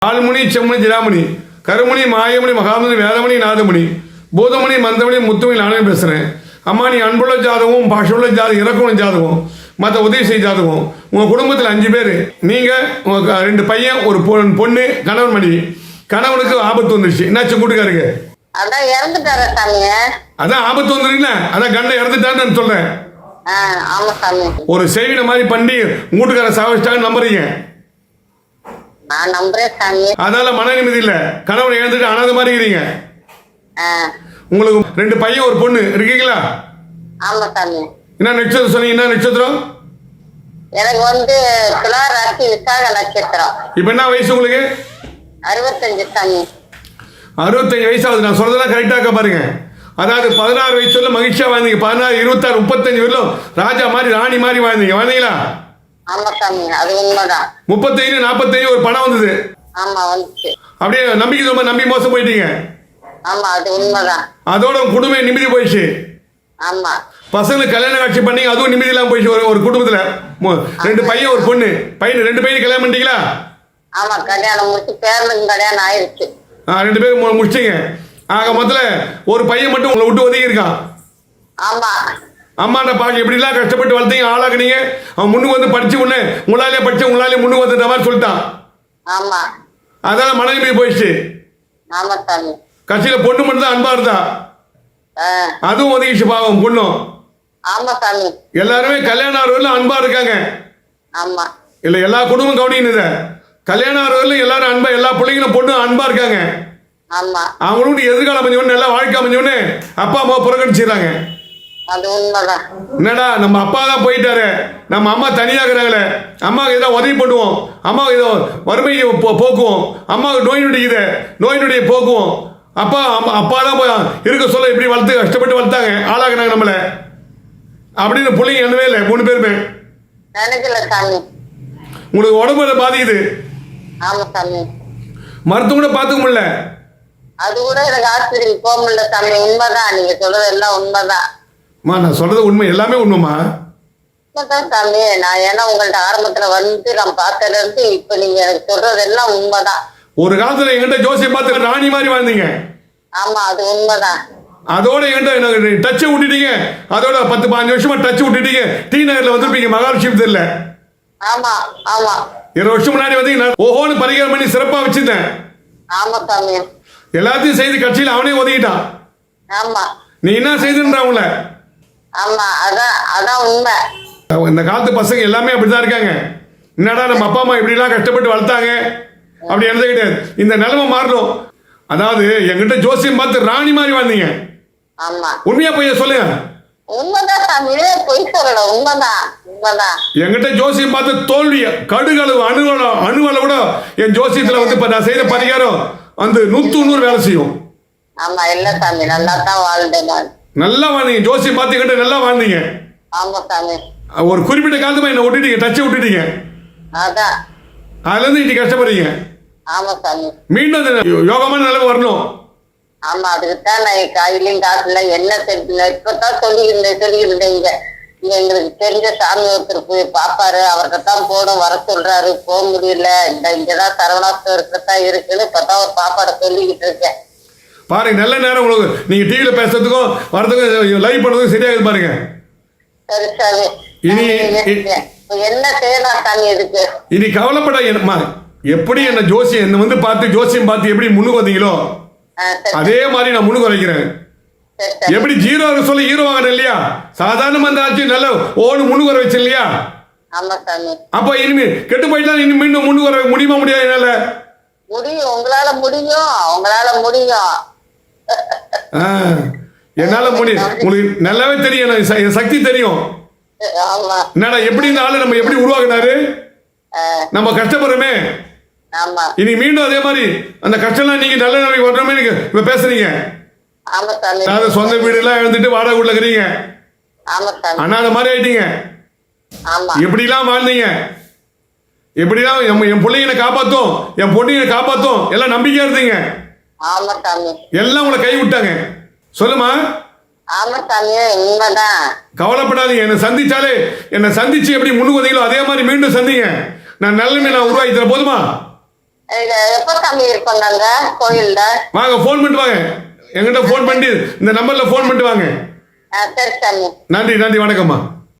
ஆழ்முனி செம்மணி ஜிடாமணி கருமணி மாயமணி மகாமணி வேதமணி நாதமணி பூதமணி மந்தமணி முத்துமணி நானே பேசுகிறேன். அம்மா நீ அன்புள்ள ஜாதகம் பாஷுள்ள ஜாதகம் இறக்குள்ள ஜாதகம் மற்ற உதவி செய்ய ஜாதகம் உங்கள் குடும்பத்தில் 5 பேர் நீங்கள் உங்கள் 2 பையன் ஒரு பொண்ணு கணவன் மனைவி. கணவனுக்கு ஆபத்து வந்துருச்சு. என்னாச்சு கூட்டுக்காருக்கு? அதான் இறந்துட்டாரு சாமி. அதான் ஆபத்து வந்துருங்களா? அதான் கண்ணை இறந்துட்டான்னு நான் சொல்றேன். ஆமா சாமி. ஒரு செய்வின மாதிரி பண்ணி வீட்டுக்கார சாவிச்சிட்டாங்கன்னு நம்புறீங்க? நான் நம்புறேன் சாமி. அதனால மன நிம்மதி இல்ல. கணவனை இழந்துட்டு அனாத மாதிரி இருக்கிறீங்க. உங்களுக்கு 2 பையன் ஒரு பொண்ணு இருக்கீங்களா? ஆமா சாமி. என்ன நட்சத்திரம் சொன்னீங்க? என்ன நட்சத்திரம்? எனக்கு துலா ராசி விசாக நட்சத்திரம். இப்ப என்ன வயசு உங்களுக்கு? 65 சாமி. 65 வயசு ஆகுது. நான் சொல்றதெல்லாம் கரெக்டா இருக்க பாருங்க. அதாவது 16 வயசுல மகிழ்ச்சியா வாழ்ந்தீங்க. 16, 26, 35 வரலும் ராஜா மாதிரி ராணி மாதிரி வாழ்ந்தீங்களா? ஆமா சாமி, அது உண்மைதான். 35, 45 ஒரு பணம் வந்தது. ஆமா வந்துச்சு. அப்படியே நம்பிக்கை ரொம்ப நம்பி மோசம் போயிட்டீங்க. ஆமா அது உண்மைதான். அதோட குடும்பம் நிம்மதி போயிடுச்சு. ஆமா. பசங்களுக்கு கல்யாண காட்சி பண்ணி அதுவும் நிம்மதி இல்லாம போயிடுச்சு. ஒரு குடும்பத்துல 2 பையன் ஒரு பொண்ணு. 2 பையன் கல்யாணம் பண்ணிட்டீங்களா? ஆமா கல்யாணம் முடிச்சு பேரனுக்கு கல்யாணம் ஆயிடுச்சு. 2 பேரும் முடிச்சிங்க. ஆக முதல்ல ஒரு பையன் மட்டும் உங்களை விட்டு ஒதுங்கி இருக்கான். ஆமா. அம்மாண்ட பாக்க எப்படிலாம் கஷ்டப்பட்டு வளர்த்தீங்க ஆளாக்குனீங்க. அவன் முன்னுக்கு வந்து படிச்சு உடனே உங்களாலே படிச்சு உங்களாலே முன்னுக்கு வந்துட்ட மாதிரி சொல்லிட்டான். ஆமா. அதனால மன நிம்மதி போயிடுச்சு. ஆமா சாமி. கட்சியில பொண்ணு மட்டும் தான் அன்பா இருந்தா. அதுவும் ஒதுங்கிச்சு பாவம் பொண்ணும். ஆமா சாமி. எல்லாருமே கல்யாணம் ஆறுவரில் அன்பா இருக்காங்க. ஆமா. இல்ல எல்லா குடும்பம் கவனிங்க. கல்யாணம் ஆறுவரில் எல்லாரும் அன்பா எல்லா பிள்ளைங்களும் பொண்ணு அன்பா இருக்காங்க. ஆமா. அவங்களும் எதிர்காலம் அமைஞ்சவொன்னு நல்லா வாழ்க்கை அமைஞ்சவொன்னு அப்பா அம்மா புறக்கணிச்சிடறாங்க. அது உண்மைதான். என்னடா நம்ம அப்பா தான் போயிட்டாரு, நம்ம அம்மா தனியாகிறாங்களே, அம்மாவுக்கு ஏதோ உதவி பண்ணுவோம், அம்மாவுக்கு ஏதோ வறுமையை போக்குவோம், அம்மாவுக்கு நோய் நொடிக்குது நோய் நொடியை போக்குவோம். அப்பா தான் போய் இருக்க சொல்ல இப்படி வளர்த்து கஷ்டப்பட்டு வளர்த்தாங்க ஆளாக்குனாங்க நம்மள அப்படின்னு பிள்ளைங்க என்னவே இல்லை. 3 பேருமே நினைக்கல சாமி. உங்களுக்கு உடம்புல பாதிக்குது. ஆமா சாமி. மருத்துவம் கூட பார்த்துக்க முடியல. அது கூட எனக்கு ஆஸ்பத்திரிக்கு போக முடியல சாமி. உண்மைதான் நீங்க சொல்றது எல்லாம் உண்மைதான். நான் சொல்றது உண்மை, எல்லாமே உண்மைமா. உண்மைதான் சாமி. நான் ஏன்னா உங்கள்ட்ட ஆரம்பத்துல வந்து நான் பார்த்ததுல இருந்து இப்ப நீங்க எனக்கு சொல்றது எல்லாம் உண்மைதான். ஒரு காலத்துல எங்கிட்ட ஜோசியை பார்த்து ராணி மாதிரி வாழ்ந்தீங்க. ஆமா அது உண்மைதான். அதோட என்கிட்ட டச்சை விட்டுட்டீங்க. அதோட 10-15 வருஷமா டச் விட்டுட்டீங்க. டி நகர்ல வந்துருப்பீங்க மகாலட்சுமி தெரியல. ஆமா ஆமா. 20 வருஷம் முன்னாடி வந்து ஓஹோன்னு பரிகாரம் பண்ணி சிறப்பா வச்சிருந்தேன். ஆமா சாமி. எல்லாத்தையும் செய்து கட்சியில் அவனே ஒதுக்கிட்டான். ஆமா. நீ என்ன செய்துன்றவங்கள? ஆமா அதான் உண்மை. இந்த காலத்து பசங்க எல்லாமே அப்படிதான் இருக்காங்க. என்னடா நம்ம அப்பா அம்மா இப்படிலாம் கஷ்டப்பட்டு வளர்த்தாங்க அப்படி எழுத கிடையாது. இந்த நிலைமை மாறணும். அதாவது என்கிட்ட ஜோசியம் பார்த்து ராணி மாதிரி வாழ்ந்தீங்க. ஆமா. உண்மையா போய் சொல்லுங்க. உண்மைதான் சாமி. பொய் சொல்லல. உண்மைதான் உண்மைதான். என்கிட்ட ஜோசியம் பார்த்து தோல்வி கடுகளவு அணுவளவு கூட என் ஜோசியத்துல வந்து இப்ப நான் செய்த பரிகாரம் அந்த 100 வேலை செய்யும். ஆமா இல்ல சாமி. நல்லா தான் வாழ்ந்தேன். நல்லா வாழ்ந்தீங்க. ஜோசியம் பார்த்துக்கிட்ட நல்லா வாழ்ந்தீங்க. ஆமா சாமி. ஒரு குறிப்பிட்ட காலத்துமா என்ன விட்டுட்டீங்க, டச்சை விட்டுட்டீங்க. அதான் அதுல இருந்து இன்னைக்கு கஷ்டப்படுறீங்க. ஆமா சாமி. மீண்டும் அந்த யோகமான நிலைமை வரணும். ஆமா அதுக்குத்தான் நான் கையிலையும் காசுல என்ன தெரிஞ்சு இப்பதான் சொல்லியிருந்தேன். இங்க எங்களுக்கு தெரிஞ்ச சாமி ஒருத்தர் போய் பாப்பாரு, அவர்கிட்ட தான் போடும் வர சொல்றாரு. போக முடியல. இங்கதான் சரவணாஸ்வரத்தான் இருக்குன்னு இப்பதான் ஒரு பாப்பாட சொல்லிக்கிட்டு இருக்கேன். பாருங்க நல்ல நேரம் உங்களுக்கு. நீங்க டிவியில பேசுறதுக்கும் வரதுக்கும் லைவ் பண்ணதுக்கும் சரியாகுது பாருங்க. சரி சாமி. இனி என்ன செய்யலாம் சாமி இதுக்கு? இனி கவலைப்பட எப்படி என்ன ஜோசியம் என்ன வந்து பார்த்து ஜோசியம் பார்த்து எப்படி முன்னுக்கு வந்தீங்களோ அதே மாதிரி நான் முன்னுக்கு வைக்கிறேன். எப்படி 0 சொல்ல ஹீரோ வாங்கினேன் இல்லையா? சாதாரண அந்த ஆட்சி நல்ல ஓடு முன்னுக்கு வர வச்சு இல்லையா? ஆமா சாமி. அப்ப இனிமே கெட்டு போயிட்டா இனி மீண்டும் முன்னுக்கு வர முடியுமா? முடியாது. என்னால முடியும். உங்களால முடியும். உங்களால முடியும். என்னால முடியும். உங்களுக்கு நல்லாவே தெரியும். என் சக்தி தெரியும். என்னடா எப்படி இந்த ஆளு நம்ம எப்படி உருவாக்குனாரு? நம்ம கஷ்டப்படுறோமே. இனி மீண்டும் அதே மாதிரி அந்த கஷ்டம் நீங்க நல்ல நிலைக்கு வரணுமே இப்ப பேசுறீங்க. அதாவது சொந்த வீடு எல்லாம் எழுந்துட்டு வாடகை வீட்டுல இருக்கிறீங்க. அண்ணா அந்த மாதிரி ஆயிட்டீங்க. எப்படிலாம் வாழ்ந்தீங்க? எப்படிலாம் என் பிள்ளைங்களை காப்பாத்தும் என் பொண்ணுங்களை காப்பாத்தும் எல்லாம் நம்பிக்கையா இருந்தீங்க. எல்லாம் உங்களை கை விட்டாங்க. சொல்லுமா? கவலைப்படாதீங்க. என்னை சந்திச்சு எப்படி முன்னுக்கு வந்தீங்களோ அதே மாதிரி மீண்டும் சந்திங்க. நான் நல்ல உருவாக்கி தர போதுமா? இது எப்ப சாமி இருப்பாங்க அங்க கோயில்ல? வாங்க, ஃபோன் பண்ணிட்டு வாங்க, எங்கிட்ட ஃபோன் பண்ணி இந்த நம்பர்ல ஃபோன் பண்ணிட்டு வாங்க. சரி சாமி. நன்றி நன்றி, வணக்கம்மா.